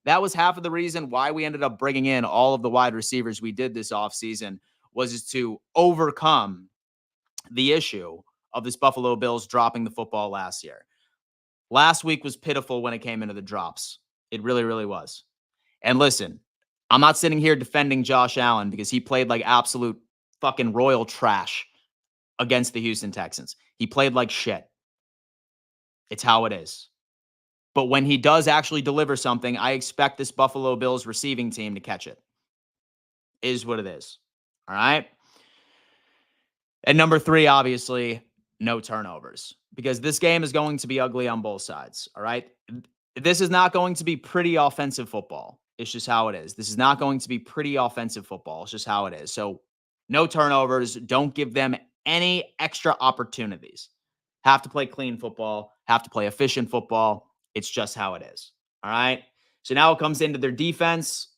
That was half of the reason why we ended up bringing in all of the wide receivers we did this offseason, was to overcome the issue of this Buffalo Bills dropping the football last year. Last week was pitiful when it came into the drops. It really, really was. And listen, I'm not sitting here defending Josh Allen because he played like absolute fucking royal trash against the Houston Texans. He played like shit. It's how it is. But when he does actually deliver something, I expect this Buffalo Bills receiving team to catch it. Is what it is. All right. And number 3, obviously, no turnovers, because this game is going to be ugly on both sides. All right. This is not going to be pretty offensive football. It's just how it is. This is not going to be pretty offensive football. It's just how it is. So no turnovers. Don't give them any extra opportunities. Have to play clean football. Have to play efficient football. It's just how it is. All right. So now it comes into their defense.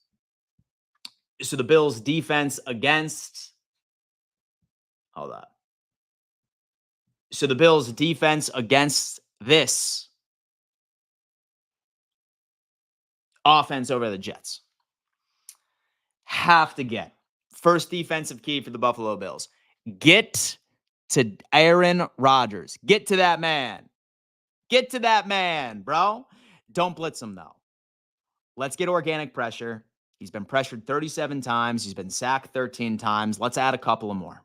So the Bills' defense against. Hold on. So the Bills' defense against this offense over the Jets. Have to get. First defensive key for the Buffalo Bills. Get to Aaron Rodgers. Get to that man. Get to that man, bro. Don't blitz him, though. Let's get organic pressure. He's been pressured 37 times. He's been sacked 13 times. Let's add a couple of more.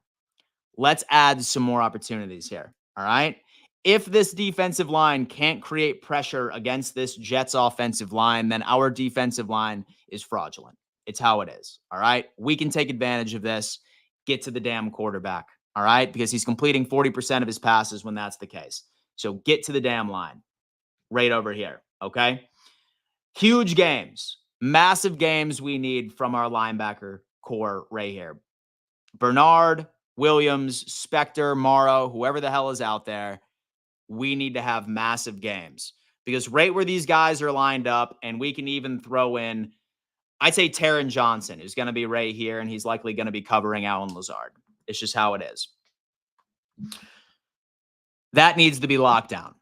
Let's add some more opportunities here. All right. If this defensive line can't create pressure against this Jets offensive line, then our defensive line is fraudulent. It's how it is. All right. We can take advantage of this. Get to the damn quarterback. All right. Because he's completing 40% of his passes when that's the case. So get to the damn line right over here. Okay. Huge games, massive games we need from our linebacker core right here. Bernard, Williams, Spector, Morrow, whoever the hell is out there, we need to have massive games, because right where these guys are lined up, and we can even throw in, I'd say Taron Johnson, who's going to be right here, and he's likely going to be covering Allen Lazard. It's just how it is. That needs to be locked down.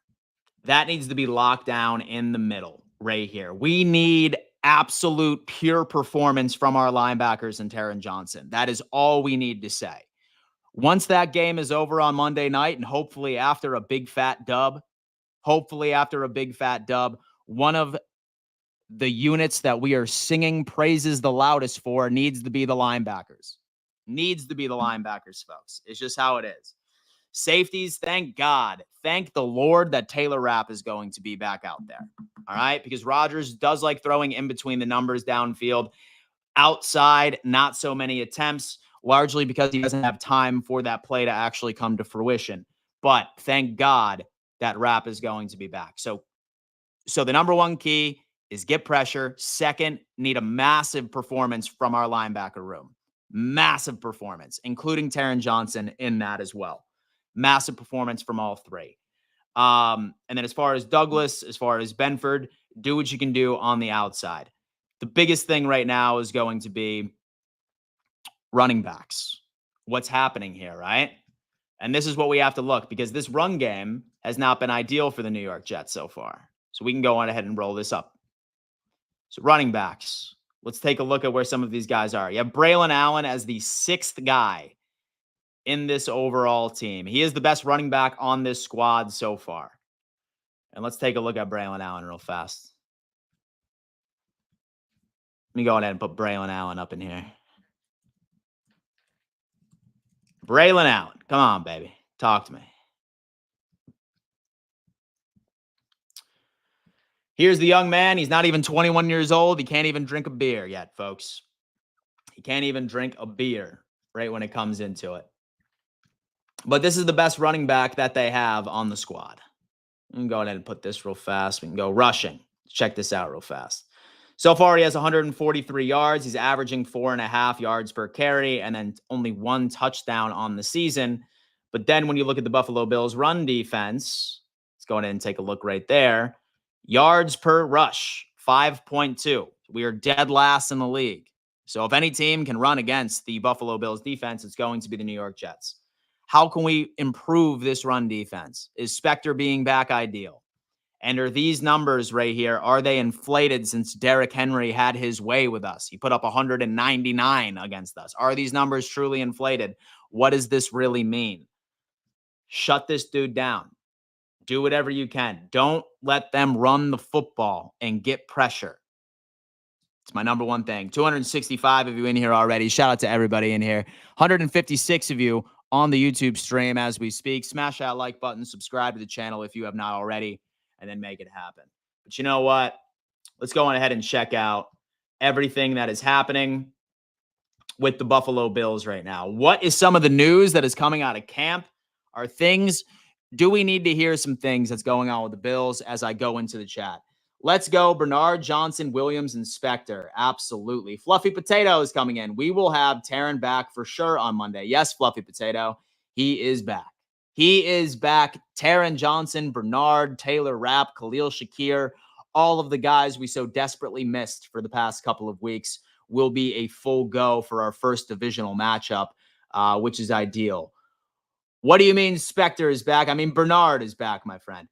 That needs to be locked down in the middle right here. We need absolute pure performance from our linebackers and Taron Johnson. That is all we need to say. Once that game is over on Monday night, and hopefully after a big fat dub, one of the units that we are singing praises the loudest for needs to be the linebackers. Needs to be the linebackers, folks. It's just how it is. Safeties, thank God. Thank the Lord that Taylor Rapp is going to be back out there. All right? Because Rodgers does like throwing in between the numbers downfield. Outside, not so many attempts, largely because he doesn't have time for that play to actually come to fruition. But thank God that Rapp is going to be back. So the number one key is get pressure. Second, need a massive performance from our linebacker room. Massive performance, including Taron Johnson in that as well. Massive performance from all three. And then as far as Douglas, as far as Benford, do what you can do on the outside. The biggest thing right now is going to be running backs. What's happening here, right? And this is what we have to look, because this run game has not been ideal for the New York Jets so far. So we can go on ahead and roll this up. So running backs. Let's take a look at where some of these guys are. You have Braylon Allen as the 6th guy in this overall team. He is the best running back on this squad so far. And let's take a look at Braylon Allen real fast. Let me go ahead and put Braylon Allen up in here. Braylon Allen. Come on, baby. Talk to me. Here's the young man. He's not even 21 years old. He can't even drink a beer yet, folks. He can't even drink a beer right when it comes into it. But this is the best running back that they have on the squad. We can go ahead and put this real fast. We can go rushing. Check this out real fast. So far, he has 143 yards. He's averaging 4.5 yards per carry, and then only 1 touchdown on the season. But then when you look at the Buffalo Bills run defense, let's go ahead and take a look right there. Yards per rush, 5.2. We are dead last in the league. So if any team can run against the Buffalo Bills defense, it's going to be the New York Jets. How can we improve this run defense? Is Spector being back ideal? And are these numbers right here, are they inflated since Derrick Henry had his way with us? He put up 199 against us. Are these numbers truly inflated? What does this really mean? Shut this dude down. Do whatever you can. Don't let them run the football and get pressure. It's my number one thing. 265 of you in here already. Shout out to everybody in here. 156 of you on the YouTube stream as we speak. Smash that like button. Subscribe to the channel if you have not already, and then make it happen. But you know what? Let's go on ahead and check out everything that is happening with the Buffalo Bills right now. What is some of the news that is coming out of camp? Do we need to hear some things that's going on with the Bills as I go into the chat? Let's go. Bernard, Johnson, Williams, and Spector. Absolutely. Fluffy Potato is coming in. We will have Taryn back for sure on Monday. Yes, Fluffy Potato. He is back. He is back. Taryn Johnson, Bernard, Taylor Rapp, Khalil Shakir, all of the guys we so desperately missed for the past couple of weeks will be a full go for our first divisional matchup, which is ideal. What do you mean Spector is back? I mean, Bernard is back, my friend.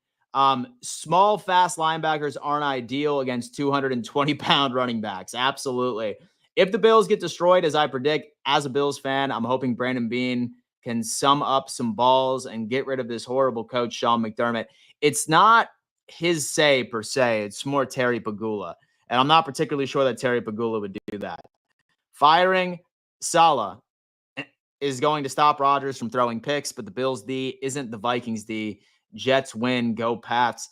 Small, fast linebackers aren't ideal against 220-pound running backs. Absolutely. If the Bills get destroyed, as I predict, as a Bills fan, I'm hoping Brandon Beane can sum up some balls and get rid of this horrible coach, Sean McDermott. It's not his say, per se. It's more Terry Pagula. And I'm not particularly sure that Terry Pagula would do that. Firing Saleh is going to stop Rodgers from throwing picks, but the Bills D isn't the Vikings D. Jets win. Go Pats.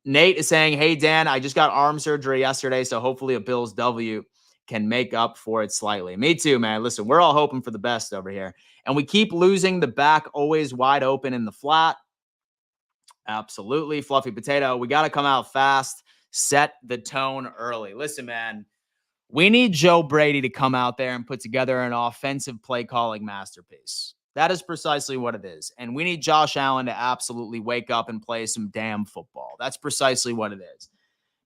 Nate is saying, hey, Dan, I just got arm surgery yesterday, so hopefully a Bills W can make up for it slightly. Me too, man. Listen, we're all hoping for the best over here. And we keep losing the back always wide open in the flat. Absolutely. Fluffy Potato. We got to come out fast. Set the tone early. Listen, man. We need Joe Brady to come out there and put together an offensive play calling masterpiece. That is precisely what it is. And we need Josh Allen to absolutely wake up and play some damn football. That's precisely what it is.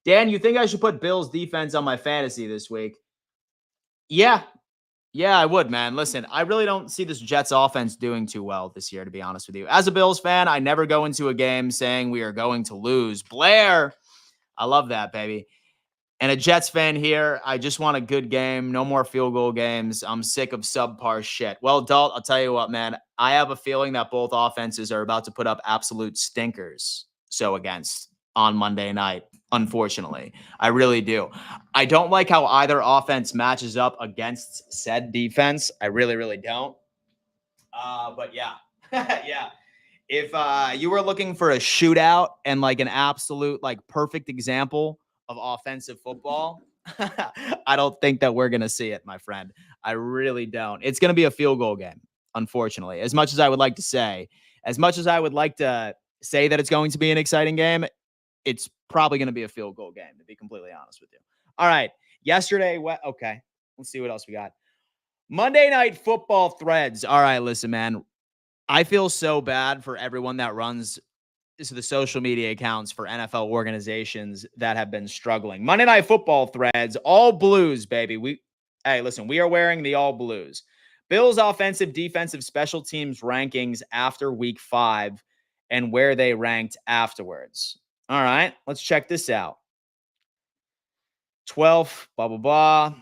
Dan, you think I should put Bills defense on my fantasy this week? Yeah. Yeah, I would, man. Listen, I really don't see this Jets offense doing too well this year, to be honest with you. As a Bills fan, I never go into a game saying we are going to lose. Blair, I love that, baby. And a Jets fan here, I just want a good game. No more field goal games. I'm sick of subpar shit. Well, Dalt, I'll tell you what, man. I have a feeling that both offenses are about to put up absolute stinkers. So against on Monday night, unfortunately. I really do. I don't like how either offense matches up against said defense. I really, really don't. But yeah. Yeah. If you were looking for a shootout and like an absolute like perfect example of offensive football, I don't think that we're going to see it, my friend. I really don't. It's going to be a field goal game, unfortunately. As much as I would like to say, that it's going to be an exciting game, it's probably going to be a field goal game, to be completely honest with you. All right. Yesterday, okay. Let's see what else we got. Monday Night Football threads. All right, listen, man. I feel so bad for everyone that runs the social media accounts for NFL organizations that have been struggling. Monday Night Football threads, all blues, baby. Hey, listen, we are wearing the all blues. Bills offensive, defensive, special teams rankings after week 5 and where they ranked afterwards. All right, let's check this out. 12th, blah, blah, blah.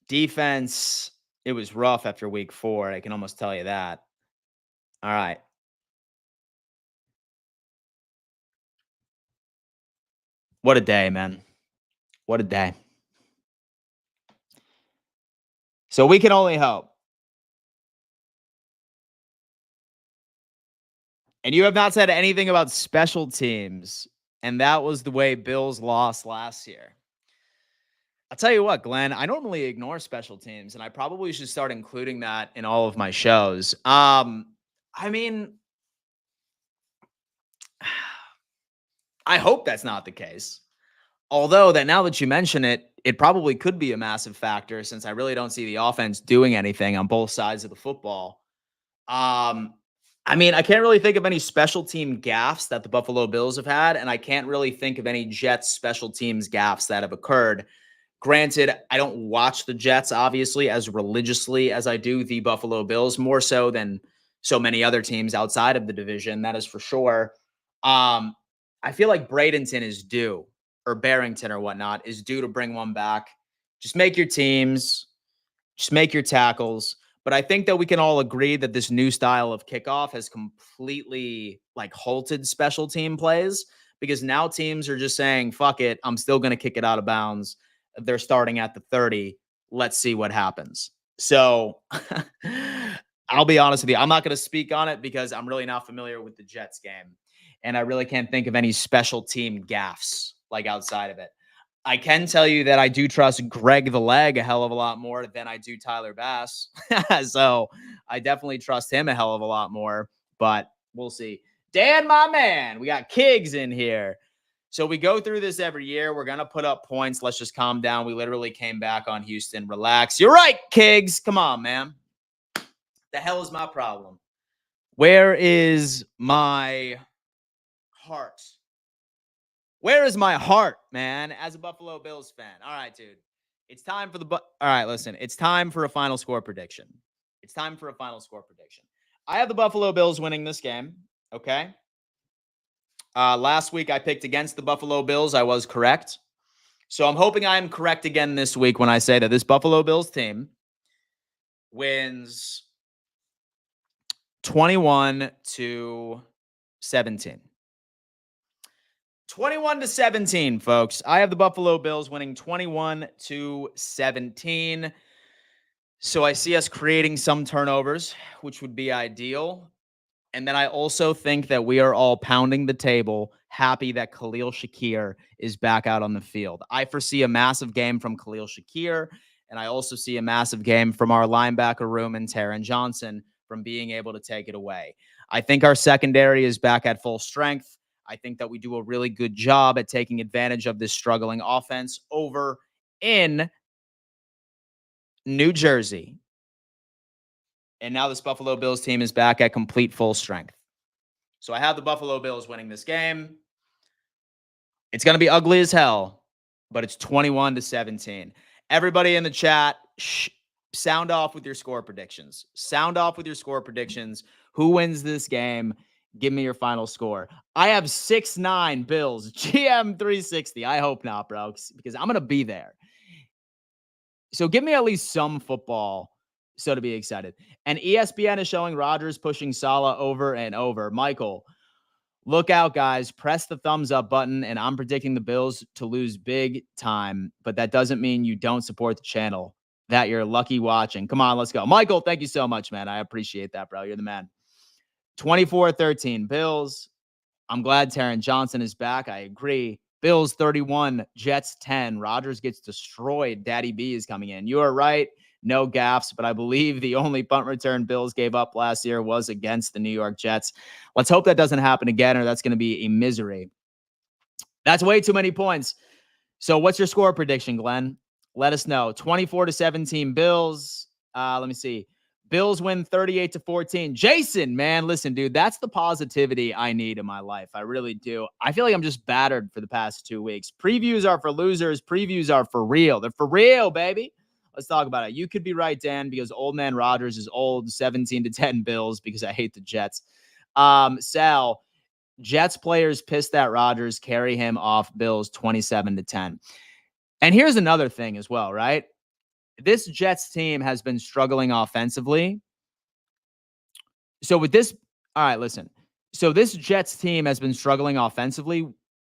Defense, it was rough after week 4. I can almost tell you that. All right. What a day, man. What a day. So we can only hope. And you have not said anything about special teams. And that was the way Bills lost last year. I'll tell you what, Glenn, I normally ignore special teams, and I probably should start including that in all of my shows. I mean, I hope that's not the case. Although that now that you mention it, it probably could be a massive factor since I really don't see the offense doing anything on both sides of the football. I mean, I can't really think of any special team gaffes that the Buffalo Bills have had, and I can't really think of any Jets special teams gaffes that have occurred. Granted, I don't watch the Jets, obviously, as religiously as I do the Buffalo Bills, more so than so many other teams outside of the division. That is for sure. I feel like Bradenton is due, or Barrington or whatnot, is due to bring one back. Just make your teams, just make your tackles. But I think that we can all agree that this new style of kickoff has completely like halted special team plays because now teams are just saying, fuck it, I'm still going to kick it out of bounds. They're starting at the 30. Let's see what happens. So I'll be honest with you. I'm not going to speak on it because I'm really not familiar with the Jets game. And I really can't think of any special team gaffes like outside of it. I can tell you that I do trust Greg the Leg a hell of a lot more than I do Tyler Bass. So I definitely trust him a hell of a lot more, but we'll see. Dan, my man, we got Kiggs in here. So we go through this every year. We're going to put up points. Let's just calm down. We literally came back on Houston. Relax. You're right, Kiggs. Come on, man. The hell is my problem? Where is my heart? Where is my heart, man, as a Buffalo Bills fan? All right, dude. It's time for all right, listen. It's time for a final score prediction. It's time for a final score prediction. I have the Buffalo Bills winning this game, okay? Last week I picked against the Buffalo Bills. I was correct. So I'm hoping I am correct again this week when I say that this Buffalo Bills team wins 21-17. 21-17, folks. I have the Buffalo Bills winning 21-17. So I see us creating some turnovers, which would be ideal. And then I also think that we are all pounding the table, happy that Khalil Shakir is back out on the field. I foresee a massive game from Khalil Shakir, and I also see a massive game from our linebacker room and Taron Johnson from being able to take it away. I think our secondary is back at full strength. I think that we do a really good job at taking advantage of this struggling offense over in New Jersey. And now this Buffalo Bills team is back at complete full strength. So I have the Buffalo Bills winning this game. It's going to be ugly as hell, but it's 21-17. Everybody in the chat, sound off with your score predictions. Sound off with your score predictions. Who wins this game? Give me your final score. I have 6-9 Bills, GM 360. I hope not, bro, because I'm going to be there. So give me at least some football so to be excited. And ESPN is showing Rodgers pushing Saleh over and over. Michael, look out, guys. Press the thumbs up button, and I'm predicting the Bills to lose big time, but that doesn't mean you don't support the channel, that you're lucky watching. Come on, let's go. Michael, thank you so much, man. I appreciate that, bro. You're the man. 24-13 Bills. I'm glad Taron Johnson is back. I agree. Bills 31, Jets 10. Rodgers gets destroyed. Daddy B is coming in. You are right. No gaffes, but I believe the only punt return Bills gave up last year was against the New York Jets. Let's hope that doesn't happen again, or that's going to be a misery. That's way too many points. So what's your score prediction, Glenn? Let us know. 24-17 Bills. Let me see. Bills win 38-14. Jason, man, listen, dude, that's the positivity I need in my life. I really do. I feel like I'm just battered for the past 2 weeks. Previews are for losers. Previews are for real. They're for real, baby. Let's talk about it. You could be right, Dan, because old man Rodgers is old. 17-10 Bills because I hate the Jets. Sal, Jets players pissed at Rodgers, carry him off Bills 27-10. And here's another thing as well, right? This Jets team has been struggling offensively. So with this, all right, listen. So this Jets team has been struggling offensively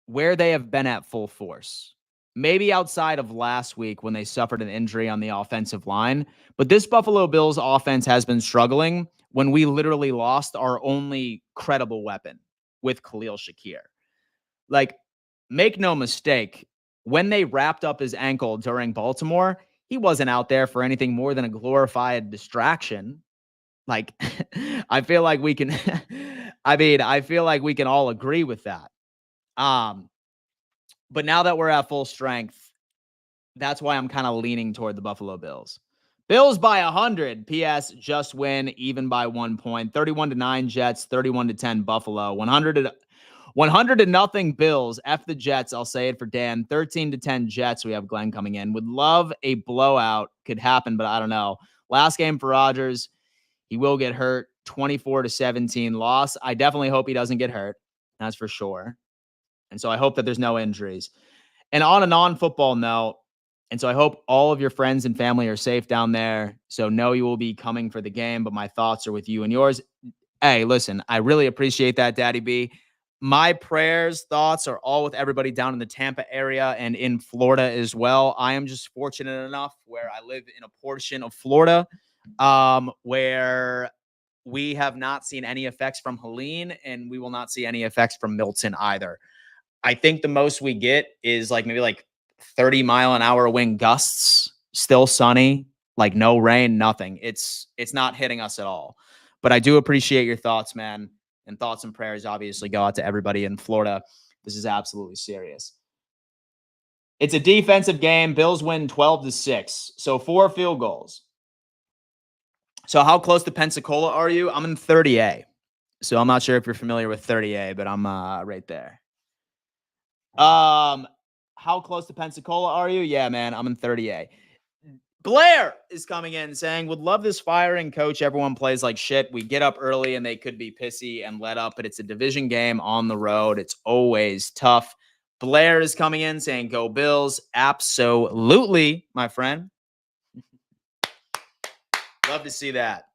where they have been at full force. Maybe outside of last week when they suffered an injury on the offensive line. But this Buffalo Bills offense has been struggling when we literally lost our only credible weapon with Khalil Shakir. Like, make no mistake, when they wrapped up his ankle during Baltimore, he wasn't out there for anything more than a glorified distraction. Like, I feel like we can, I feel like we can all agree with that. But now that we're at full strength, that's why I'm kind of leaning toward the Buffalo Bills. Bills by 100. PS, just win, even by 1 point. 31-9 Jets, 31-10 Buffalo. 100 to nothing Bills. F the Jets. I'll say it for Dan. 13-10 Jets. We have Glenn coming in. Would love a blowout. Could happen, but I don't know. Last game for Rodgers. He will get hurt. 24-17 loss. I definitely hope he doesn't get hurt. That's for sure. And so I hope that there's no injuries. And on a non-football note, and so I hope all of your friends and family are safe down there. So know you will be coming for the game, but my thoughts are with you and yours. Hey, listen, I really appreciate that, Daddy B. My prayers, thoughts are all with everybody down in the Tampa area and in Florida as well. I am just fortunate enough where I live in a portion of Florida where we have not seen any effects from Helene, and we will not see any effects from Milton either. I think the most we get is maybe 30-mile-an-hour wind gusts, still sunny, no rain, nothing. It's not hitting us at all. But I do appreciate your thoughts, man. And thoughts and prayers obviously go out to everybody in Florida. This is absolutely serious. It's a defensive game. Bills win 12-6. So 4 field goals. So how close to Pensacola are you? I'm in 30A. So I'm not sure if you're familiar with 30A, but I'm right there. How close to Pensacola are you? Yeah, man, I'm in 30A. Blair is coming in saying, would love this firing coach. Everyone plays like shit. We get up early and they could be pissy and let up, but it's a division game on the road. It's always tough. Blair is coming in saying, go Bills. Absolutely, my friend. Love to see that.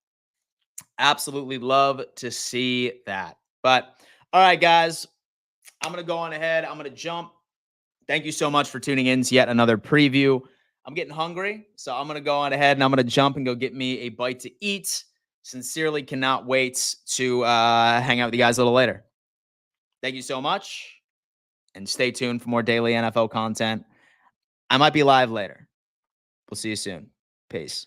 Absolutely love to see that. But all right, guys, I'm going to go on ahead. I'm going to jump. Thank you so much for tuning in to yet another preview. I'm getting hungry, so I'm going to go on ahead and I'm going to jump and go get me a bite to eat. Sincerely cannot wait to hang out with you guys a little later. Thank you so much, and stay tuned for more daily NFL content. I might be live later. We'll see you soon. Peace.